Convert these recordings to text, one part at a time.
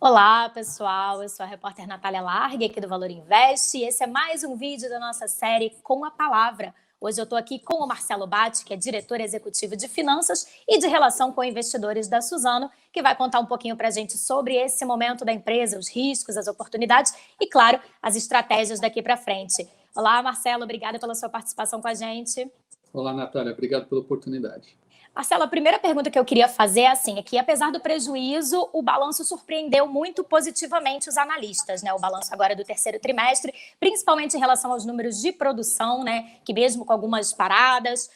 Olá, pessoal. Eu sou a repórter Natália Largue, aqui do Valor Invest, e esse é mais um vídeo da nossa série Com a Palavra. Hoje eu estou aqui com o Marcelo Batti, que é diretor executivo de Finanças e de Relação com Investidores da Suzano, que vai contar um pouquinho para a gente sobre esse momento da empresa, os riscos, as oportunidades e, claro, as estratégias daqui para frente. Olá, Marcelo. Obrigada pela sua participação com a gente. Olá, Natália. Obrigado pela oportunidade. Marcelo, a primeira pergunta que eu queria fazer é assim, é que apesar do prejuízo, o balanço surpreendeu muito positivamente os analistas, né? O balanço agora do terceiro trimestre, principalmente em relação aos números de produção, né? Que mesmo com algumas paradas,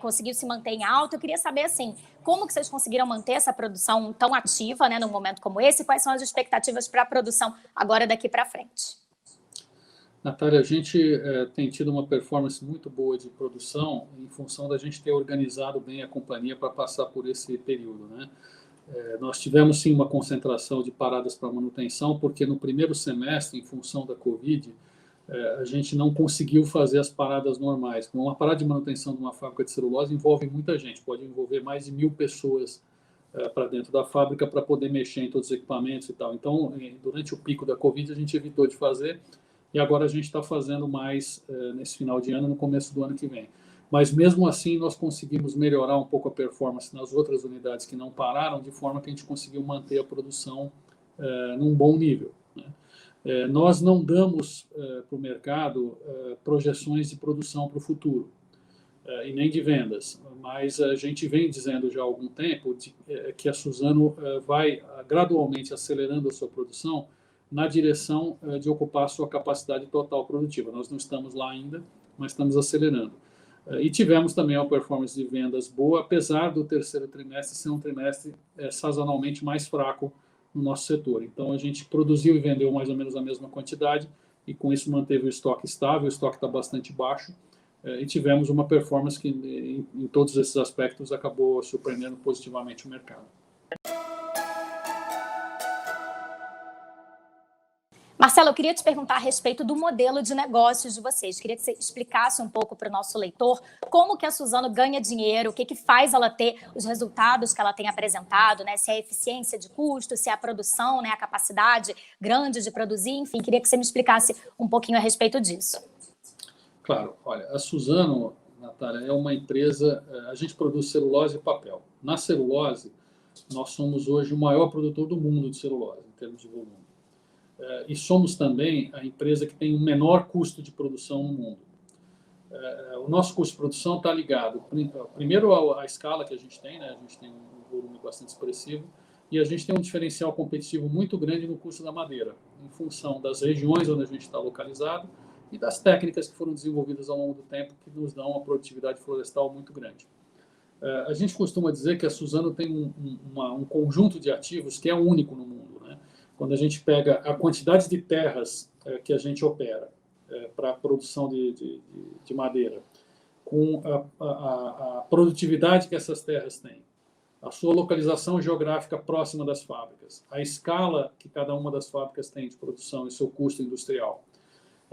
conseguiu se manter em alta. Eu queria saber, assim, como que vocês conseguiram manter essa produção tão ativa, né? Num momento como esse, e quais são as expectativas para a produção agora daqui para frente? Natália, a gente tem tido uma performance muito boa de produção em função da gente ter organizado bem a companhia para passar por esse período, né? Nós tivemos, sim, uma concentração de paradas para manutenção, porque no primeiro semestre, em função da Covid, a gente não conseguiu fazer as paradas normais. Uma parada de manutenção de uma fábrica de celulose envolve muita gente, pode envolver mais de 1.000 pessoas para dentro da fábrica para poder mexer em todos os equipamentos e tal. Então, durante o pico da Covid, a gente evitou de fazer. E agora a gente está fazendo mais nesse final de ano, no começo do ano que vem. Mas mesmo assim, nós conseguimos melhorar um pouco a performance nas outras unidades que não pararam, de forma que a gente conseguiu manter a produção num bom nível, né? Nós não damos para o mercado projeções de produção para o futuro, e nem de vendas, mas a gente vem dizendo já há algum tempo que a Suzano vai gradualmente acelerando a sua produção na direção de ocupar a sua capacidade total produtiva. Nós não estamos lá ainda, mas estamos acelerando. E tivemos também uma performance de vendas boa, apesar do terceiro trimestre ser um trimestre sazonalmente mais fraco no nosso setor. Então, a gente produziu e vendeu mais ou menos a mesma quantidade e, com isso, manteve o estoque estável, o estoque está bastante baixo, e tivemos uma performance que, em todos esses aspectos, acabou surpreendendo positivamente o mercado. Marcelo, eu queria te perguntar a respeito do modelo de negócios de vocês. Queria que você explicasse um pouco para o nosso leitor como que a Suzano ganha dinheiro, o que faz ela ter os resultados que ela tem apresentado, né? Se é a eficiência de custo, se é a produção, né? A capacidade grande de produzir, enfim, queria que você me explicasse um pouquinho a respeito disso. Claro, olha, a Suzano, Natália, é uma empresa, a gente produz celulose e papel. Na celulose, nós somos hoje o maior produtor do mundo de celulose, em termos de volume. E somos também a empresa que tem o menor custo de produção no mundo. O nosso custo de produção está ligado, primeiro, à escala que a gente tem, né? A gente tem um volume bastante expressivo, e a gente tem um diferencial competitivo muito grande no custo da madeira, em função das regiões onde a gente está localizado e das técnicas que foram desenvolvidas ao longo do tempo, que nos dão uma produtividade florestal muito grande. A gente costuma dizer que a Suzano tem um conjunto de ativos que é único no mundo, né? Quando a gente pega a quantidade de terras que a gente opera para a produção de madeira, com a produtividade que essas terras têm, a sua localização geográfica próxima das fábricas, a escala que cada uma das fábricas tem de produção e seu custo industrial,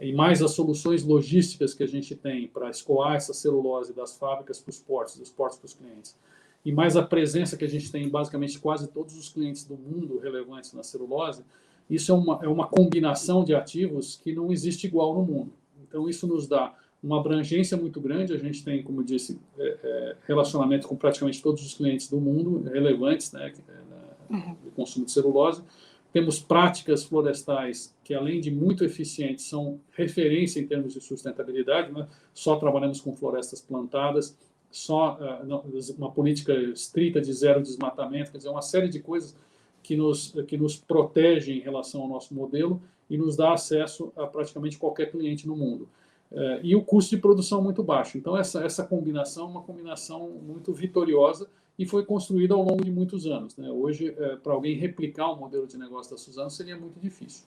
e mais as soluções logísticas que a gente tem para escoar essa celulose das fábricas para os portos, dos portos para os clientes, e mais a presença que a gente tem em basicamente quase todos os clientes do mundo relevantes na celulose, isso é uma combinação de ativos que não existe igual no mundo. Então, isso nos dá uma abrangência muito grande. A gente tem, como eu disse, relacionamento com praticamente todos os clientes do mundo relevantes, né, do consumo de celulose. Temos práticas florestais que, além de muito eficientes, são referência em termos de sustentabilidade, né? Só trabalhamos com florestas plantadas, só uma política estrita de zero desmatamento, quer dizer, uma série de coisas que nos protegem em relação ao nosso modelo e nos dá acesso a praticamente qualquer cliente no mundo. E o custo de produção muito baixo. Então, essa combinação é uma combinação muito vitoriosa e foi construída ao longo de muitos anos, né? Hoje, para alguém replicar o modelo de negócio da Suzano seria muito difícil.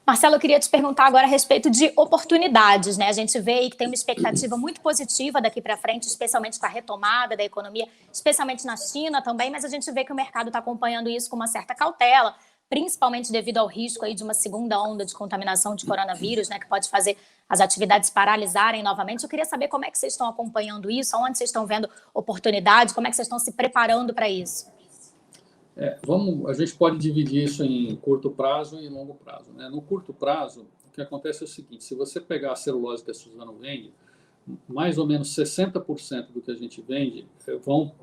Marcelo, eu queria te perguntar agora a respeito de oportunidades, né? A gente vê aí que tem uma expectativa muito positiva daqui para frente, especialmente com a retomada da economia, especialmente na China também, mas a gente vê que o mercado está acompanhando isso com uma certa cautela, principalmente devido ao risco aí de uma segunda onda de contaminação de coronavírus, né, que pode fazer as atividades paralisarem novamente. Eu queria saber como é que vocês estão acompanhando isso, onde vocês estão vendo oportunidades, como é que vocês estão se preparando para isso? A gente pode dividir isso em curto prazo e longo prazo, né? No curto prazo, o que acontece é o seguinte: se você pegar a celulose que a Suzano vende, mais ou menos 60% do que a gente vende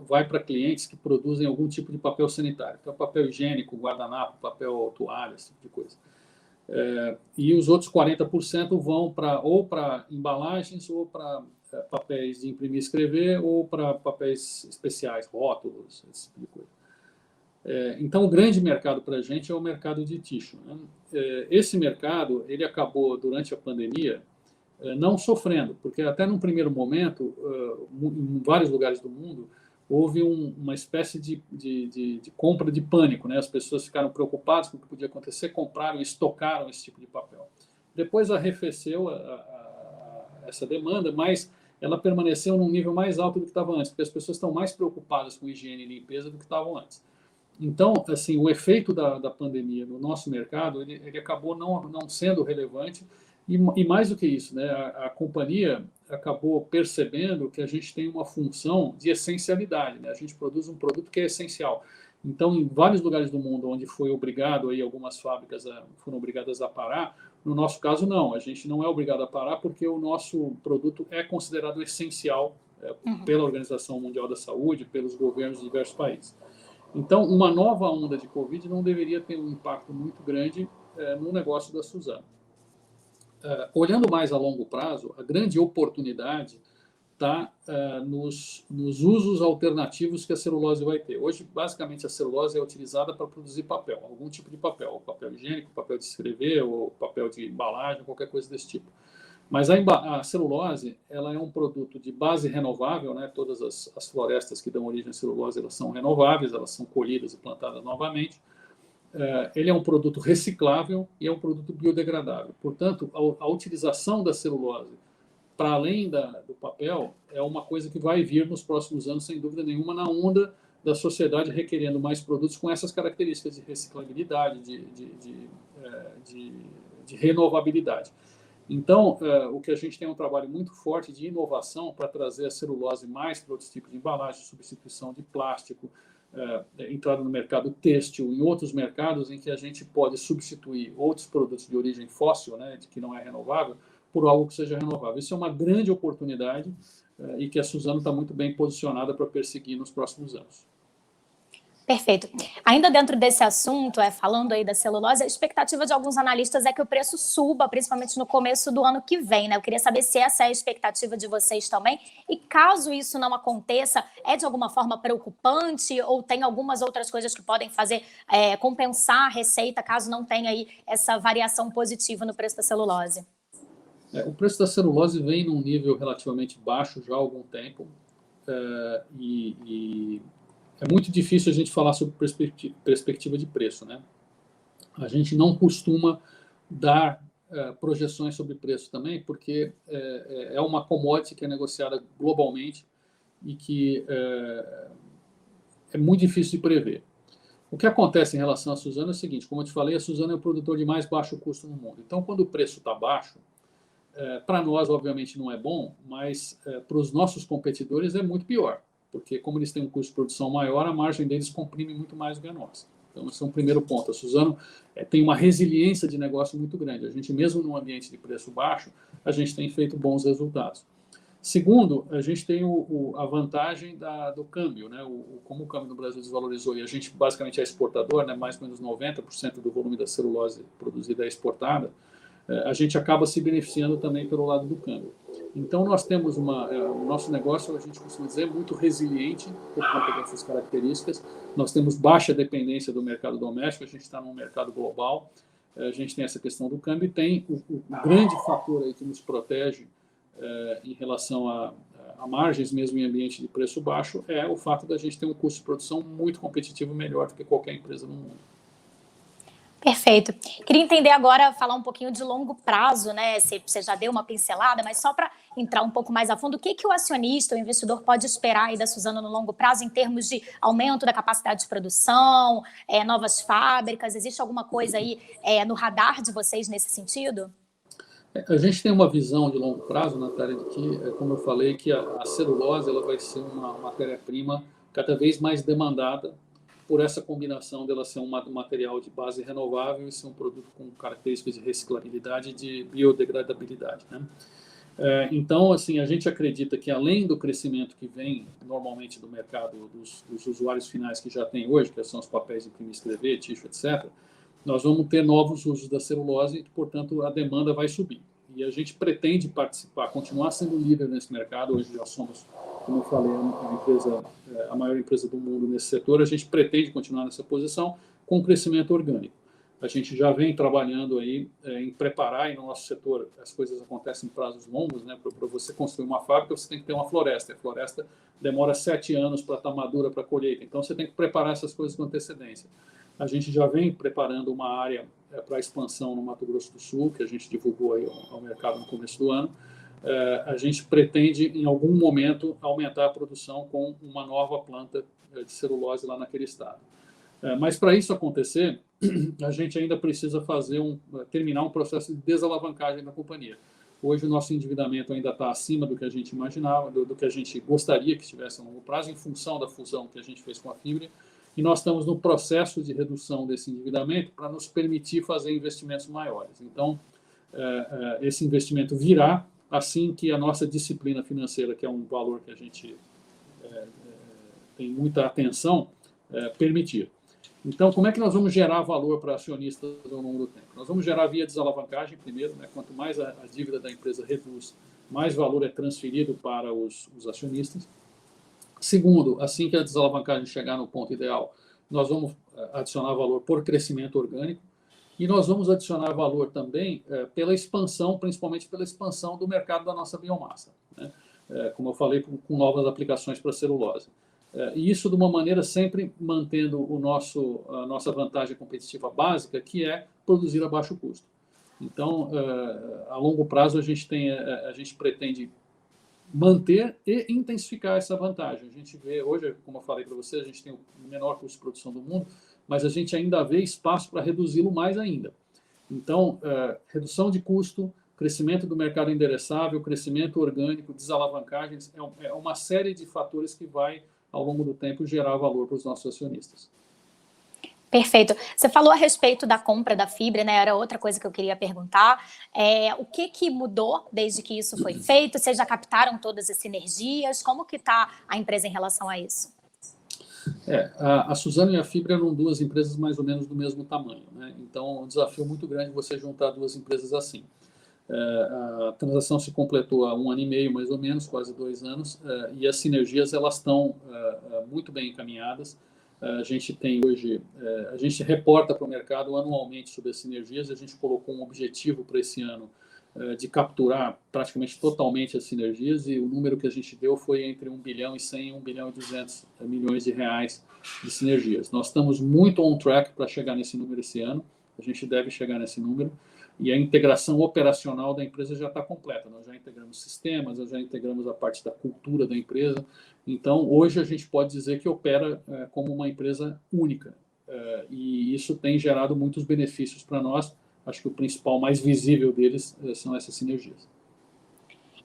vai para clientes que produzem algum tipo de papel sanitário. Então, papel higiênico, guardanapo, papel toalha, esse tipo de coisa. E os outros 40% vão ou para embalagens, ou para papéis de imprimir e escrever, ou para papéis especiais, rótulos, esse tipo de coisa. Então, o grande mercado para a gente é o mercado de tissue, né? Esse mercado, ele acabou, durante a pandemia, não sofrendo, porque até num primeiro momento, em vários lugares do mundo, houve uma espécie de compra de pânico, né? As pessoas ficaram preocupadas com o que podia acontecer, compraram e estocaram esse tipo de papel. Depois arrefeceu essa demanda, mas ela permaneceu num nível mais alto do que estava antes, porque as pessoas estão mais preocupadas com higiene e limpeza do que estavam antes. Então, assim, o efeito da pandemia no nosso mercado, ele acabou não sendo relevante, e mais do que isso, né, a companhia acabou percebendo que a gente tem uma função de essencialidade, né? A gente produz um produto que é essencial. Então, em vários lugares do mundo onde foi obrigado, aí algumas fábricas foram obrigadas a parar, no nosso caso não, a gente não é obrigado a parar porque o nosso produto é considerado essencial pela Organização Mundial da Saúde, pelos governos de diversos países. Então, uma nova onda de Covid não deveria ter um impacto muito grande no negócio da Suzano. Olhando mais a longo prazo, a grande oportunidade está nos usos alternativos que a celulose vai ter. Hoje, basicamente, a celulose é utilizada para produzir papel, algum tipo de papel, papel higiênico, papel de escrever, ou papel de embalagem, qualquer coisa desse tipo. Mas a celulose, ela é um produto de base renovável, né? Todas as florestas que dão origem à celulose, elas são renováveis, elas são colhidas e plantadas novamente. Ele é um produto reciclável e é um produto biodegradável. Portanto, a utilização da celulose para além do papel é uma coisa que vai vir nos próximos anos, sem dúvida nenhuma, na onda da sociedade requerendo mais produtos com essas características de reciclabilidade, de renovabilidade. Então, o que a gente tem é um trabalho muito forte de inovação para trazer a celulose mais para outros tipos de embalagem, substituição de plástico, entrada no mercado têxtil, em outros mercados em que a gente pode substituir outros produtos de origem fóssil, né, que não é renovável, por algo que seja renovável. Isso é uma grande oportunidade e que a Suzano está muito bem posicionada para perseguir nos próximos anos. Perfeito. Ainda dentro desse assunto, falando aí da celulose, a expectativa de alguns analistas é que o preço suba, principalmente no começo do ano que vem, né? Eu queria saber se essa é a expectativa de vocês também, e caso isso não aconteça, é de alguma forma preocupante ou tem algumas outras coisas que podem fazer compensar a receita, caso não tenha aí essa variação positiva no preço da celulose? O preço da celulose vem num nível relativamente baixo já há algum tempo, e é muito difícil a gente falar sobre perspectiva de preço, né? A gente não costuma dar projeções sobre preço também, porque é uma commodity que é negociada globalmente e que é muito difícil de prever. O que acontece em relação à Suzano é o seguinte: como eu te falei, a Suzano é o produtor de mais baixo custo no mundo. Então, quando o preço está baixo, para nós, obviamente, não é bom, mas para os nossos competidores é muito pior, porque como eles têm um custo de produção maior, a margem deles comprime muito mais do que a nossa. Então, esse é um primeiro ponto. A Suzano tem uma resiliência de negócio muito grande. A gente, mesmo num ambiente de preço baixo, a gente tem feito bons resultados. Segundo, a gente tem a vantagem do câmbio, né? Como o câmbio no Brasil desvalorizou e a gente basicamente é exportador, né? Mais ou menos 90% do volume da celulose produzida é exportada, a gente acaba se beneficiando também pelo lado do câmbio. Então, nós temos o nosso negócio, a gente costuma dizer, muito resiliente por conta dessas características. Nós temos baixa dependência do mercado doméstico, a gente está num mercado global, a gente tem essa questão do câmbio e tem o grande fator aí que nos protege em relação a margens, mesmo em ambiente de preço baixo, é o fato da gente ter um custo de produção muito competitivo, melhor do que qualquer empresa no mundo. Perfeito. Queria entender agora, falar um pouquinho de longo prazo, né? Você já deu uma pincelada, mas só para entrar um pouco mais a fundo, o que o acionista, o investidor pode esperar aí da Suzano no longo prazo em termos de aumento da capacidade de produção, novas fábricas? Existe alguma coisa aí no radar de vocês nesse sentido? A gente tem uma visão de longo prazo, Natália, de que, como eu falei, que a celulose ela vai ser uma matéria-prima cada vez mais demandada por essa combinação dela ser um material de base renovável e ser um produto com características de reciclabilidade e de biodegradabilidade, né? Então, assim, a gente acredita que além do crescimento que vem normalmente do mercado dos usuários finais que já tem hoje, que são os papéis de imprimir, escrever, tixo, etc., nós vamos ter novos usos da celulose e, portanto, a demanda vai subir. E a gente pretende participar, continuar sendo líder nesse mercado. Hoje já somos, como eu falei, a maior empresa do mundo nesse setor. A gente pretende continuar nessa posição com crescimento orgânico. A gente já vem trabalhando aí em preparar, e no nosso setor as coisas acontecem em prazos longos, né? Para você construir uma fábrica, você tem que ter uma floresta. A floresta demora 7 anos para estar madura para a colheita. Então, você tem que preparar essas coisas com antecedência. A gente já vem preparando uma área para expansão no Mato Grosso do Sul, que a gente divulgou aí ao mercado no começo do ano. A gente pretende, em algum momento, aumentar a produção com uma nova planta de celulose lá naquele estado. Mas, para isso acontecer, a gente ainda precisa terminar um processo de desalavancagem da companhia. Hoje, o nosso endividamento ainda está acima do que a gente imaginava, do que a gente gostaria que estivesse a longo prazo, em função da fusão que a gente fez com a Fibria. E nós estamos no processo de redução desse endividamento para nos permitir fazer investimentos maiores. Então, esse investimento virá assim que a nossa disciplina financeira, que é um valor que a gente tem muita atenção, permitir. Então, como é que nós vamos gerar valor para acionistas ao longo do tempo? Nós vamos gerar via desalavancagem, primeiro, né? Quanto mais a dívida da empresa reduz, mais valor é transferido para os acionistas. Segundo, assim que a desalavancagem chegar no ponto ideal, nós vamos adicionar valor por crescimento orgânico e nós vamos adicionar valor também pela expansão, principalmente pela expansão do mercado da nossa biomassa, né? Como eu falei, com novas aplicações para celulose. E isso de uma maneira sempre mantendo a nossa vantagem competitiva básica, que é produzir a baixo custo. Então, a longo prazo, a gente pretende manter e intensificar essa vantagem. A gente vê hoje, como eu falei para você, a gente tem o menor custo de produção do mundo, mas a gente ainda vê espaço para reduzi-lo mais ainda. Então, redução de custo, crescimento do mercado endereçável, crescimento orgânico, desalavancagens, é uma série de fatores que vai, ao longo do tempo, gerar valor para os nossos acionistas. Perfeito. Você falou a respeito da compra da Fibria, né? Era outra coisa que eu queria perguntar. O que mudou desde que isso foi feito? Vocês já captaram todas as sinergias? Como que está a empresa em relação a isso? A Suzano e a Fibria eram duas empresas mais ou menos do mesmo tamanho, né? Então, é um desafio muito grande você juntar duas empresas assim. A transação se completou há 1 ano e meio, mais ou menos, quase 2 anos, e as sinergias elas estão muito bem encaminhadas. A gente tem hoje, a gente reporta para o mercado anualmente sobre as sinergias. A gente colocou um objetivo para esse ano de capturar praticamente totalmente as sinergias, e o número que a gente deu foi entre 1 bilhão e 100 e 1 bilhão e 200 milhões de reais de sinergias. Nós estamos muito on track para chegar nesse número esse ano. A gente deve chegar nesse número. E a integração operacional da empresa já está completa. Nós já integramos sistemas, nós já integramos a parte da cultura da empresa. Então, hoje a gente pode dizer que opera como uma empresa única. E isso tem gerado muitos benefícios para nós. Acho que o principal, mais visível deles, são essas sinergias.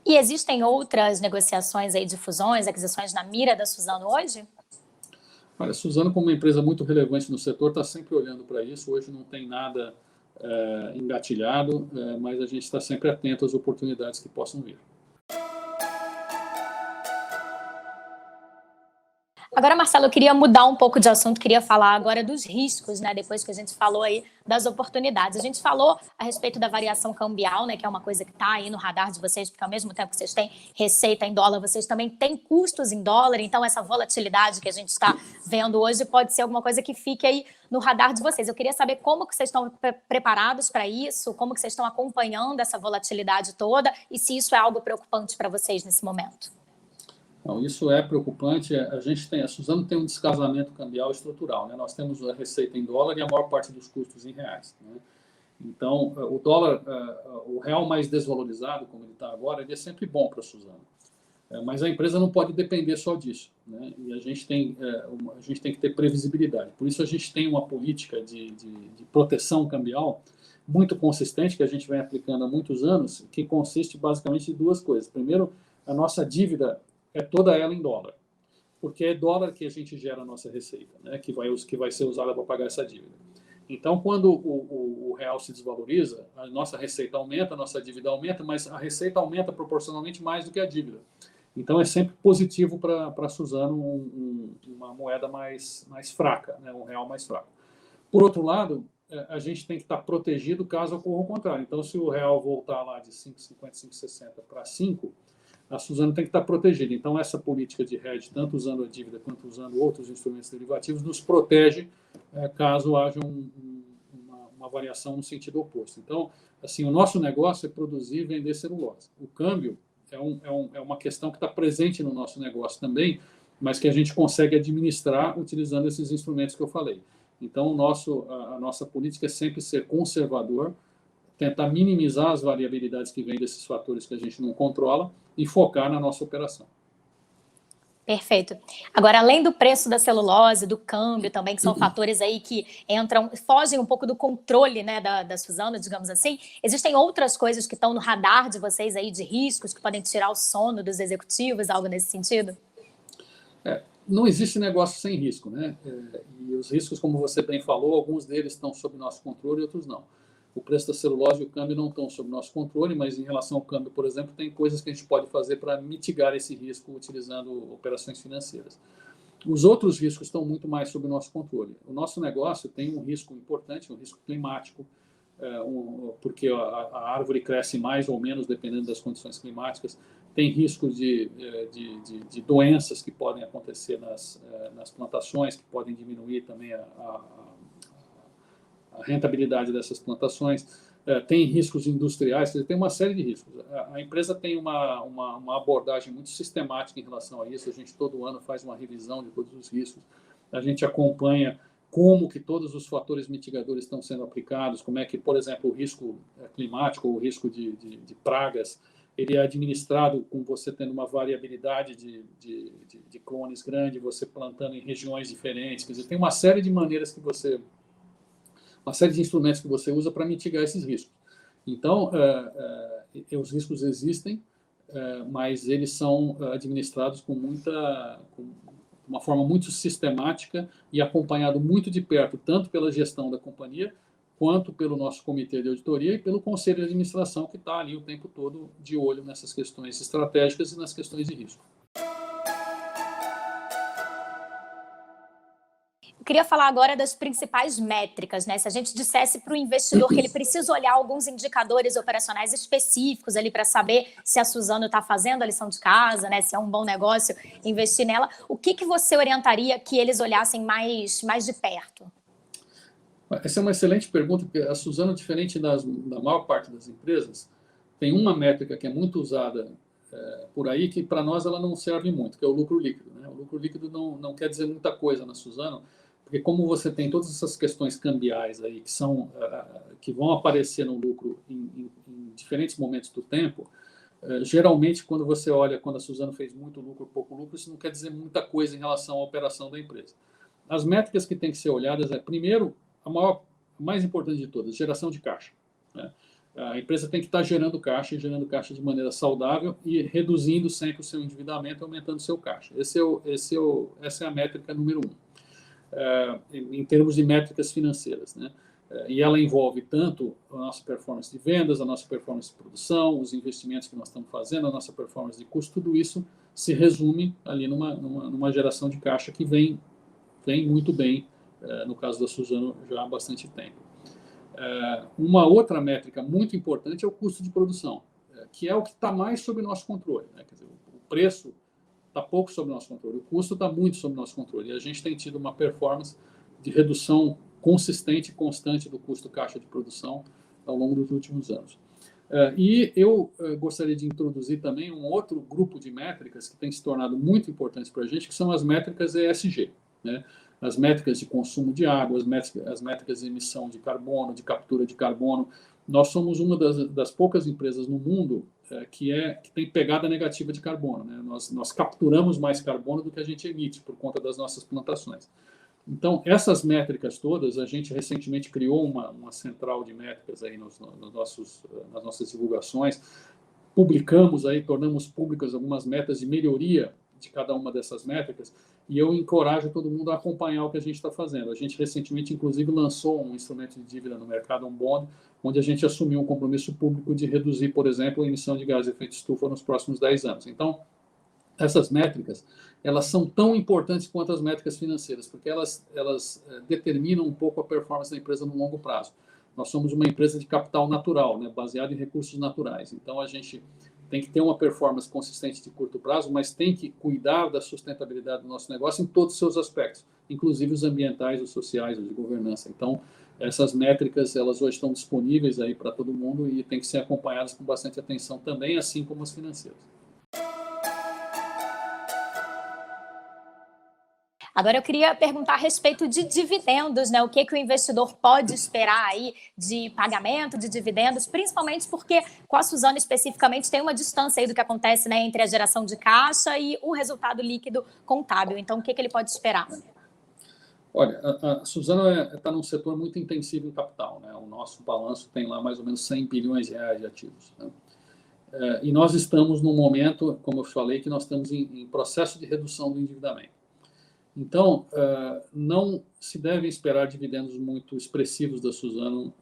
E existem outras negociações aí de fusões, aquisições na mira da Suzano hoje? Olha, a Suzano, como uma empresa muito relevante no setor, está sempre olhando para isso. Hoje não tem nada engatilhado, mas a gente está sempre atento às oportunidades que possam vir. Agora, Marcelo, eu queria mudar um pouco de assunto, queria falar agora dos riscos, né? Depois que a gente falou aí das oportunidades. A gente falou a respeito da variação cambial, né? Que é uma coisa que está aí no radar de vocês, porque ao mesmo tempo que vocês têm receita em dólar, vocês também têm custos em dólar. Então, essa volatilidade que a gente está vendo hoje pode ser alguma coisa que fique aí no radar de vocês. Eu queria saber como que vocês estão preparados para isso, como que vocês estão acompanhando essa volatilidade toda e se isso é algo preocupante para vocês nesse momento. Não, isso é preocupante. A Suzano tem um descasamento cambial estrutural, né? Nós temos a receita em dólar e a maior parte dos custos em reais, né? Então, o dólar, o real mais desvalorizado, como ele está agora, ele é sempre bom para a Suzano. Mas a empresa não pode depender só disso, né? E a gente tem que ter previsibilidade. Por isso, a gente tem uma política de proteção cambial muito consistente, que a gente vem aplicando há muitos anos, que consiste basicamente em duas coisas. Primeiro, a nossa dívida é toda ela em dólar, porque é dólar que a gente gera a nossa receita, né? que vai ser usada para pagar essa dívida. Então, quando o real se desvaloriza, a nossa receita aumenta, a nossa dívida aumenta, mas a receita aumenta proporcionalmente mais do que a dívida. Então, é sempre positivo para a Suzano uma moeda mais fraca, né? Um real mais fraco. Por outro lado, a gente tem que estar protegido caso ocorra o contrário. Então, se o real voltar lá de 5,50, 5,60 para 5, a Suzano tem que estar protegida. Então, essa política de hedge, tanto usando a dívida quanto usando outros instrumentos derivativos, nos protege caso haja uma variação no sentido oposto. Então, assim, o nosso negócio é produzir e vender celulose. O câmbio é uma questão que está presente no nosso negócio também, mas que a gente consegue administrar utilizando esses instrumentos que eu falei. Então, a nossa política é sempre ser conservador, tentar minimizar as variabilidades que vêm desses fatores que a gente não controla e focar na nossa operação. Perfeito. Agora, além do preço da celulose, do câmbio também, que são fatores aí que fogem um pouco do controle, né, da Suzano, digamos assim, existem outras coisas que estão no radar de vocês aí, de riscos, que podem tirar o sono dos executivos, algo nesse sentido? Não existe negócio sem risco, né? E os riscos, como você bem falou, alguns deles estão sob nosso controle e outros não. O preço da celulose e o câmbio não estão sob nosso controle, mas em relação ao câmbio, por exemplo, tem coisas que a gente pode fazer para mitigar esse risco utilizando operações financeiras. Os outros riscos estão muito mais sob nosso controle. O nosso negócio tem um risco importante, um risco climático, porque a árvore cresce mais ou menos dependendo das condições climáticas. Tem riscos de doenças que podem acontecer nas plantações, que podem diminuir também a rentabilidade dessas plantações. Tem riscos industriais, tem uma série de riscos. A empresa tem uma abordagem muito sistemática em relação a isso. A gente todo ano faz uma revisão de todos os riscos. A gente acompanha como que todos os fatores mitigadores estão sendo aplicados, como é que, por exemplo, o risco climático, o risco de pragas, ele é administrado com você tendo uma variabilidade de clones grande, você plantando em regiões diferentes. Quer dizer, tem uma série de maneiras uma série de instrumentos que você usa para mitigar esses riscos. Então, os riscos existem, mas eles são administrados com uma forma muito sistemática e acompanhado muito de perto, tanto pela gestão da companhia, quanto pelo nosso comitê de auditoria e pelo conselho de administração, que está ali o tempo todo de olho nessas questões estratégicas e nas questões de risco. Eu queria falar agora das principais métricas, né? Se a gente dissesse para o investidor que ele precisa olhar alguns indicadores operacionais específicos ali para saber se a Suzano está fazendo a lição de casa, né? Se é um bom negócio investir nela, o que você orientaria que eles olhassem mais de perto? Essa é uma excelente pergunta, porque a Suzano, diferente da maior parte das empresas, tem uma métrica que é muito usada por aí, que para nós ela não serve muito, que é o lucro líquido, né? O lucro líquido não quer dizer muita coisa na Suzano, porque como você tem todas essas questões cambiais aí que vão aparecer no lucro em diferentes momentos do tempo, geralmente quando você olha quando a Suzano fez muito lucro, pouco lucro, isso não quer dizer muita coisa em relação à operação da empresa. As métricas que têm que ser olhadas primeiro, a mais importante de todas, geração de caixa, né? A empresa tem que estar gerando caixa e gerando caixa de maneira saudável e reduzindo sempre o seu endividamento e aumentando o seu caixa. Essa é a métrica número 1, em termos de métricas financeiras, né? E ela envolve tanto a nossa performance de vendas, a nossa performance de produção, os investimentos que nós estamos fazendo, a nossa performance de custo, tudo isso se resume ali numa geração de caixa que vem muito bem, no caso da Suzano, já há bastante tempo. Uma outra métrica muito importante é o custo de produção, que é o que está mais sob nosso controle, né? Quer dizer, o preço está pouco sob nosso controle, o custo está muito sob nosso controle. E a gente tem tido uma performance de redução consistente e constante do custo caixa de produção ao longo dos últimos anos. E eu gostaria de introduzir também um outro grupo de métricas que tem se tornado muito importante para a gente, que são as métricas ESG, né? as métricas de consumo de água, as métricas de emissão de carbono, de captura de carbono. Nós somos uma das poucas empresas no mundo que tem pegada negativa de carbono, né? Nós capturamos mais carbono do que a gente emite por conta das nossas plantações. Então, essas métricas todas, a gente recentemente criou uma central de métricas aí nas nossas divulgações, publicamos aí, tornamos públicas algumas metas de melhoria de cada uma dessas métricas, e eu encorajo todo mundo a acompanhar o que a gente está fazendo. A gente recentemente, inclusive, lançou um instrumento de dívida no mercado, um bond, onde a gente assumiu um compromisso público de reduzir, por exemplo, a emissão de gás de efeito estufa nos próximos 10 anos. Então, essas métricas, elas são tão importantes quanto as métricas financeiras, porque elas determinam um pouco a performance da empresa no longo prazo. Nós somos uma empresa de capital natural, né, baseada em recursos naturais. Então, a gente tem que ter uma performance consistente de curto prazo, mas tem que cuidar da sustentabilidade do nosso negócio em todos os seus aspectos, inclusive os ambientais, os sociais, os de governança. Então, essas métricas, elas hoje estão disponíveis aí para todo mundo e tem que ser acompanhadas com bastante atenção também, assim como as financeiras. Agora eu queria perguntar a respeito de dividendos, né? O que o investidor pode esperar aí de pagamento de dividendos, principalmente porque com a Suzano especificamente tem uma distância aí do que acontece, né, entre a geração de caixa e o resultado líquido contábil. Então, o que ele pode esperar? Olha, a Suzano está num setor muito intensivo em capital, né? O nosso balanço tem lá mais ou menos 100 bilhões de reais de ativos, né? E nós estamos num momento, como eu falei, que nós estamos em processo de redução do endividamento. Então, não se devem esperar dividendos muito expressivos da Suzano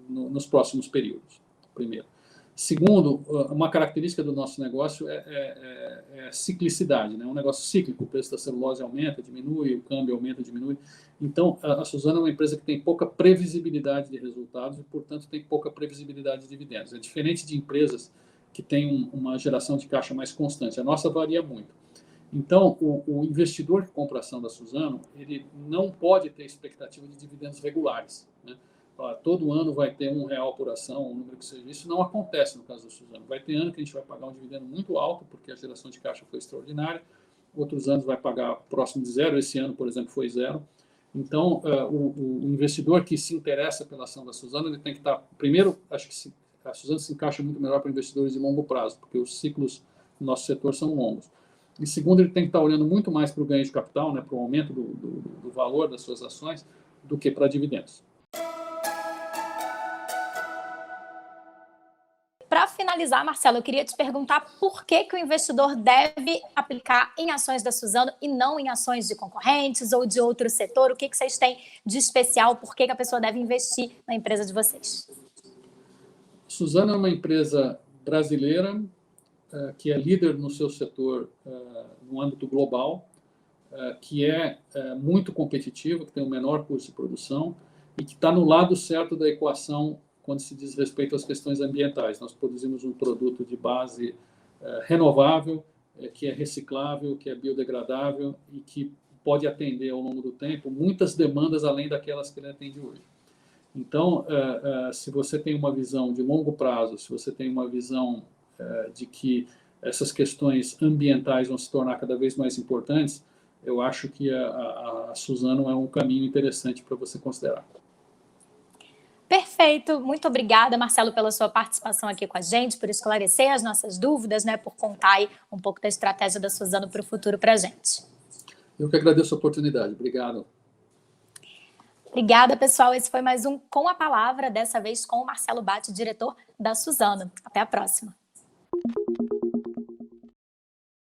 nos próximos períodos, primeiro. Segundo, uma característica do nosso negócio é a ciclicidade, né? Um negócio cíclico, o preço da celulose aumenta, diminui, o câmbio aumenta, diminui. Então, a Suzano é uma empresa que tem pouca previsibilidade de resultados e, portanto, tem pouca previsibilidade de dividendos. É diferente de empresas que têm uma geração de caixa mais constante. A nossa varia muito. Então, o investidor que compra a ação da Suzano, ele não pode ter expectativa de dividendos regulares, né? Todo ano vai ter R$1 por ação, um número que seja. Isso não acontece no caso da Suzano. Vai ter ano que a gente vai pagar um dividendo muito alto, porque a geração de caixa foi extraordinária. Outros anos vai pagar próximo de zero. Esse ano, por exemplo, foi zero. Então, o investidor que se interessa pela ação da Suzano, ele tem que estar... Primeiro, acho que a Suzano se encaixa muito melhor para investidores de longo prazo, porque os ciclos do nosso setor são longos. E segundo, ele tem que estar olhando muito mais para o ganho de capital, né, para o aumento do valor das suas ações, do que para dividendos. Para finalizar, Marcelo, eu queria te perguntar por que o investidor deve aplicar em ações da Suzano e não em ações de concorrentes ou de outro setor? O que vocês têm de especial? Por que a pessoa deve investir na empresa de vocês? Suzano é uma empresa brasileira que é líder no seu setor no âmbito global, que é muito competitiva, que tem o menor custo de produção e que está no lado certo da equação quando se diz respeito às questões ambientais. Nós produzimos um produto de base renovável, que é reciclável, que é biodegradável e que pode atender ao longo do tempo muitas demandas além daquelas que ele atende hoje. Então, se você tem uma visão de longo prazo, se você tem uma visão de que essas questões ambientais vão se tornar cada vez mais importantes, eu acho que a Suzano é um caminho interessante para você considerar. Perfeito, muito obrigada, Marcelo, pela sua participação aqui com a gente, por esclarecer as nossas dúvidas, né, por contar aí um pouco da estratégia da Suzano para o futuro para a gente. Eu que agradeço a oportunidade. Obrigado. Obrigada, pessoal. Esse foi mais um Com a Palavra, dessa vez com o Marcelo Batti, diretor da Suzano. Até a próxima.